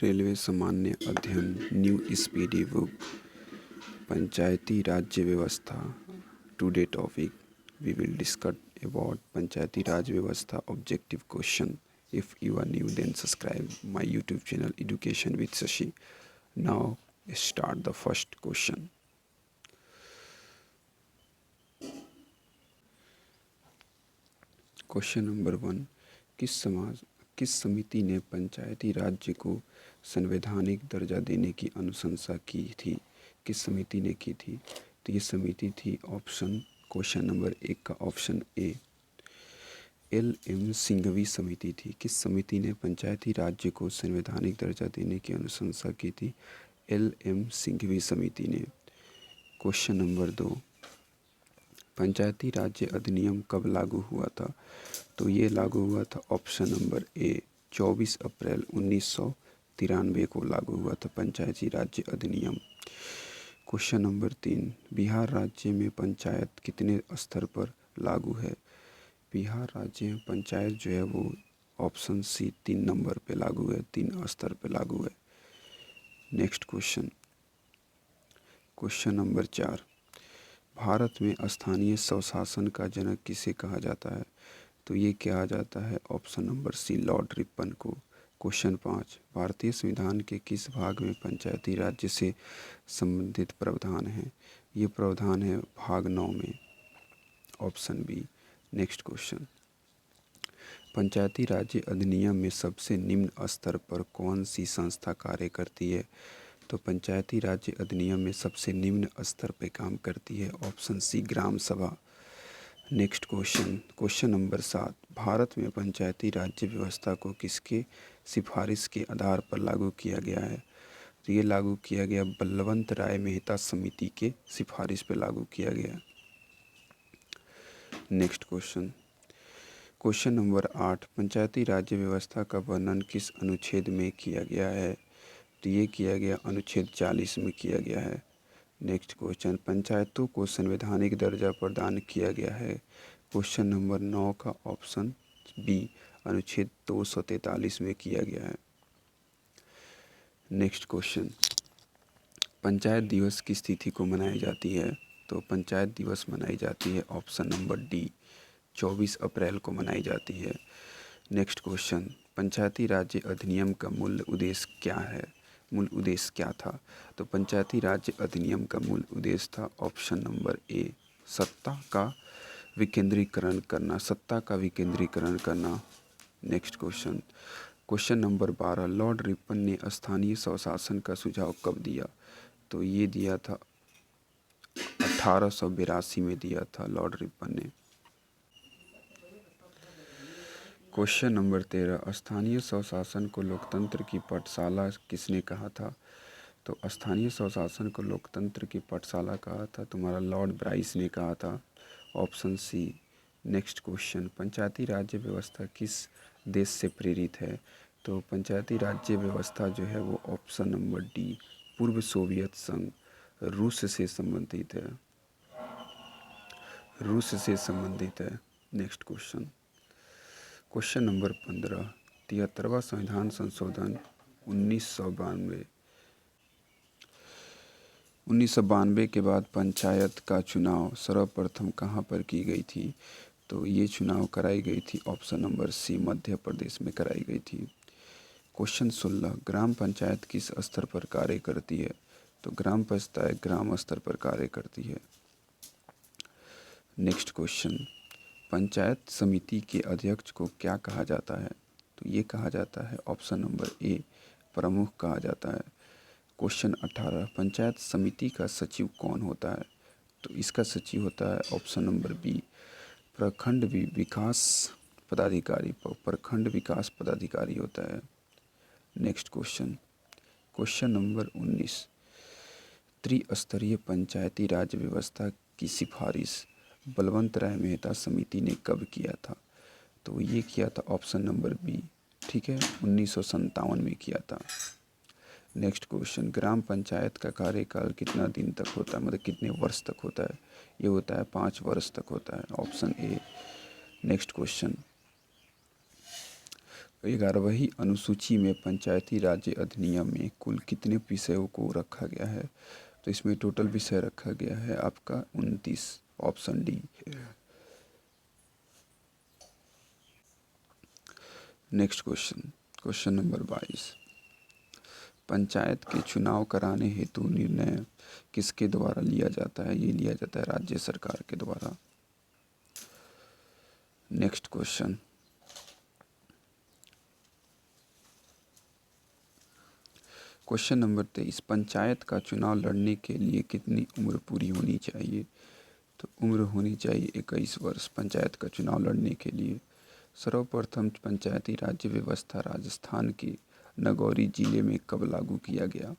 Railway सामान्य अध्ययन new speedy book पंचायती राज्य व्यवस्था today topic we will discuss about पंचायती राज व्यवस्था objective question. If you are new, then subscribe my YouTube channel Education with Shashi. Now start the first question. Question number 1. किस समिति ने पंचायती राज्य को संवैधानिक दर्जा देने की अनुशंसा की थी? किस समिति ने की थी? तो ये समिति थी ऑप्शन क्वेश्चन नंबर 1 का ऑप्शन ए एल.एम. सिंघवी समिति थी. किस समिति ने पंचायती राज्य को संवैधानिक दर्जा देने की अनुशंसा की थी? एल.एम. सिंघवी समिति ने. Question number 2. पंचायती राज्य अधिनियम कब लागू हुआ था? तो ये लागू हुआ था ऑप्शन नंबर ए 24 अप्रैल 1993 को लागू हुआ था पंचायती राज्य अधिनियम. Question number 3. बिहार राज्य में पंचायत कितने स्तर पर लागू है? बिहार राज्य में पंचायत जो है वो ऑप्शन सी 3 नंबर पे लागू है, 3 स्तर पे लागू है. Next question. Question number 4. Bharat में स्थानीय स्वशासन का जनक किसे कहा जाता है? तो ये कहा जाता है option number C Lord Ripon को. क्वेश्चन 5. भारतीय संविधान के किस भाग में पंचायती राज्य से संबंधित प्रावधान है? ये प्रावधान है भाग 9 में, ऑप्शन बी. Next question. पंचायती राज्य अधिनियम में सबसे निम्न स्तर पर कौन सी संस्था कार्य करती है? तो पंचायती राज्य अधिनियम में सबसे निम्न स्तर पर काम करती है ऑप्शन सी ग्राम सभा. Next question. Question number 7. Bharat में पंचायती राज्य व्यवस्था को किसके सिफारिश के आधार पर लागू किया गया है? तो ये लागू किया गया बलवंत राय मेहता समिति के सिफारिश पर लागू किया गया. Next question. Question number 8. पंचायती राज्य व्यवस्था का वर्णन किस अनुच्छेद में किया गया है? तो ये किया गया अनुच्छेद 40 में किया गया है. Next question. पंचायतों को संवैधानिक दर्जा प्रदान किया गया है. क्वेश्चन नंबर 9 का ऑप्शन बी अनुच्छेद 243 में किया गया है. Next question. पंचायत दिवस किस तिथि को मनाई जाती है? तो पंचायत दिवस मनाई जाती है ऑप्शन नंबर डी 24 अप्रैल को मनाई जाती है. Next question. पंचायती राज्य अधिनियम का मूल उद्देश्य क्या है? मूल उद्देश्य क्या था? तो पंचायती राज्य अधिनियम का मूल उद्देश्य था ऑप्शन नंबर ए सत्ता का विकेंद्रीकरण करना. Next question. Question number 12. Lord Ripon ने स्थानीय स्वशासन का सुझाव कब दिया? तो ये दिया था 1882 में दिया था लॉर्ड रिपन ने. Question number 13. स्थानीय स्वशासन को लोकतंत्र की पाठशाला किसने कहा था? तो स्थानीय स्वशासन को लोकतंत्र की पाठशाला कहा था तुम्हारा लॉर्ड ब्राइस ने कहा था, ऑप्शन सी. Next question. पंचायती राज्य व्यवस्था किस देश से प्रेरित है? तो पंचायती राज्य व्यवस्था जो है वो ऑप्शन नंबर डी पूर्व सोवियत संघ रूस से संबंधित है. Next question. Question number 15. 73वां संविधान संशोधन 1992 के बाद पंचायत का चुनाव सर्वप्रथम कहाँ पर की गई थी? तो ये चुनाव कराई गई थी ऑप्शन नंबर सी मध्य प्रदेश में कराई गई थी. क्वेश्चन 16. ग्राम पंचायत किस स्तर पर कार्य करती है? तो ग्राम पंचायत ग्राम स्तर पर कार्य करती है. Next question. पंचायत समिति के अध्यक्ष को क्या कहा जाता है? तो ये कहा जाता है ऑप्शन नंबर ए प्रमुख कहा जाता है. क्वेश्चन 18. पंचायत समिति का सचिव कौन होता है? तो इसका सचिव होता है ऑप्शन नंबर बी प्रखंड विकास पदाधिकारी होता है. Next question. Question number 19. त्रिस्तरीय पंचायती राज व्यवस्था की सिफारिश बलवंत राय मेहता समिति ने कब किया था? तो ये किया था ऑप्शन नंबर बी, ठीक है, 1957 में किया था. Next question. ग्राम पंचायत का कार्यकाल कितना दिन तक होता है, मतलब कितने वर्ष तक होता है? ये होता है 5 वर्ष तक होता है, ऑप्शन ए. Next question. 11वीं अनुसूची में पंचायती राज्य अधिनियम में कुल कितने विषयों को रखा गया है? तो इसमें टोटल विषय रखा गया है आपका 29, option D. Next question, question number 22। Panchayat के चुनाव कराने हेतु निर्णय किसके द्वारा लिया जाता है? ये लिया जाता है राज्य सरकार के द्वारा। Next question, question number 23। Panchayat का चुनाव लड़ने के लिए कितनी उम्र पूरी होनी चाहिए? तो उम्र होनी चाहिए 21 वर्ष पंचायत का चुनाव लड़ने के लिए। सर्वप्रथम पंचायती राज्य व्यवस्था राजस्थान के नगौरी जिले में कब लागू किया गया?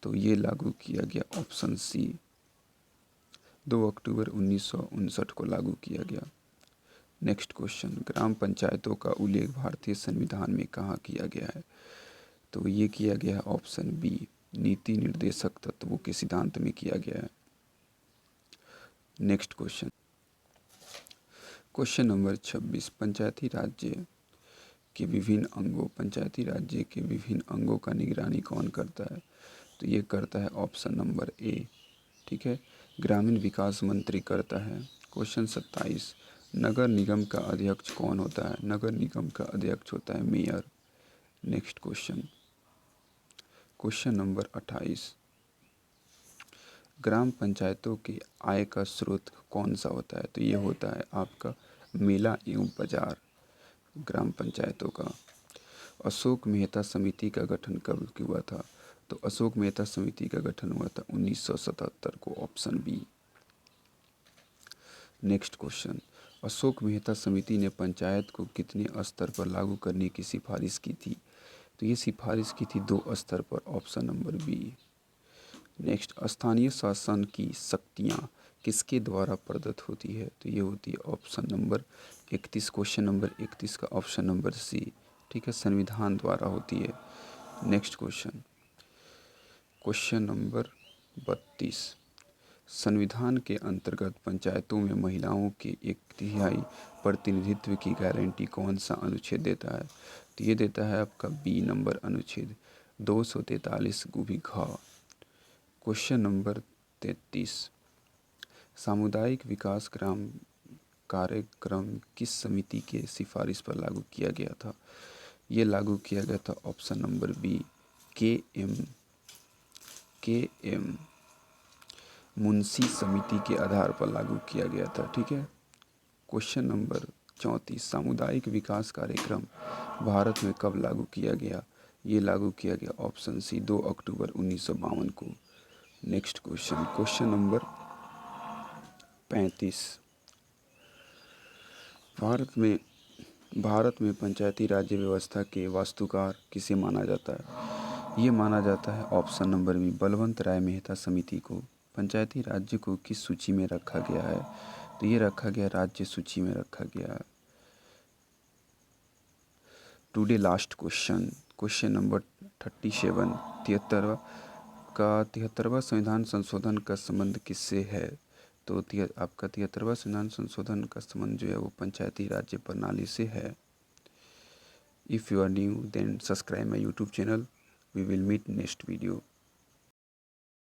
तो ये लागू किया गया ऑप्शन सी, 2 अक्टूबर 1959 को लागू किया गया। नेक्स्ट क्वेश्चन, ग्राम पंचायतों का उल्लेख भारतीय संविधान में कहाँ किया गया है? तो ये किया गया है ऑप्शन बी, नीति निर्देशक तत्वों के सिद्धांत में किया गया है। Next question, question number 26। पंचायती राज्य के विभिन्न अंगों का निगरानी कौन करता है? तो ये करता है ऑप्शन नंबर ए, ठीक है, ग्रामीण विकास मंत्री करता है। क्वेश्चन 27। नगर निगम का अध्यक्ष कौन होता है? नगर निगम का अध्यक्ष होता है mayor. Next question, question number 28। ग्राम पंचायतों की आय का स्रोत कौन सा होता है? तो ये होता है आपका मेला एवं बाजार ग्राम पंचायतों का। अशोक मेहता समिति का गठन कब हुआ था? तो अशोक मेहता समिति का गठन हुआ था 1977 को, option B. Next question, Ashok Mehta समिति ने पंचायत को कितने स्तर पर लागू करने की सिफारिश की थी? तो ये सिफारिश की थी 2 स्तर पर, ऑप्शन नंबर बी। नेक्स्ट, स्थानीय शासन की शक्तियाँ किसके द्वारा प्रदत्त होती है? तो ये होती है ऑप्शन नंबर 31, क्वेश्चन नंबर 31 का ऑप्शन नंबर सी, ठीक है, संविधान द्वारा होती है। Next question, question number 32। संविधान के अंतर्गत पंचायतों में महिलाओं के 1/3 प्रतिनिधित्व की गारंटी कौन सा अनुच्छेद देता है? तो ये देता है आपका बी नंबर अनुच्छेद 243 गुभी घ। Question number 33। सामुदायिक विकास ग्राम कार्यक्रम किस समिति के सिफारिश पर लागू किया गया था? ये लागू किया गया था ऑप्शन नंबर बी, के एम मुंशी समिति के आधार पर लागू किया गया था, ठीक है। Question number 34। सामुदायिक विकास कार्यक्रम भारत में कब लागू किया गया? ये लागू किया गया ऑप्शन सी, 2 अक्टूबर 1952 को। Next question, question number 35। Bharat में पंचायती राज्य व्यवस्था के वास्तुकार किसे माना जाता है? ये माना जाता है ऑप्शन नंबर बी, बलवंत राय मेहता समिति को। पंचायती राज्य को किस सूची में रखा गया है? तो ये रखा गया राज्य सूची में रखा गया है। Today last question, question number 37। 73वां संविधान संशोधन का संबंध किससे है? तो आपका 73वां संविधान संशोधन का संबंध जो है वो पंचायती राज्य प्रणाली से है। If you are new then subscribe my YouTube channel. We will meet next video.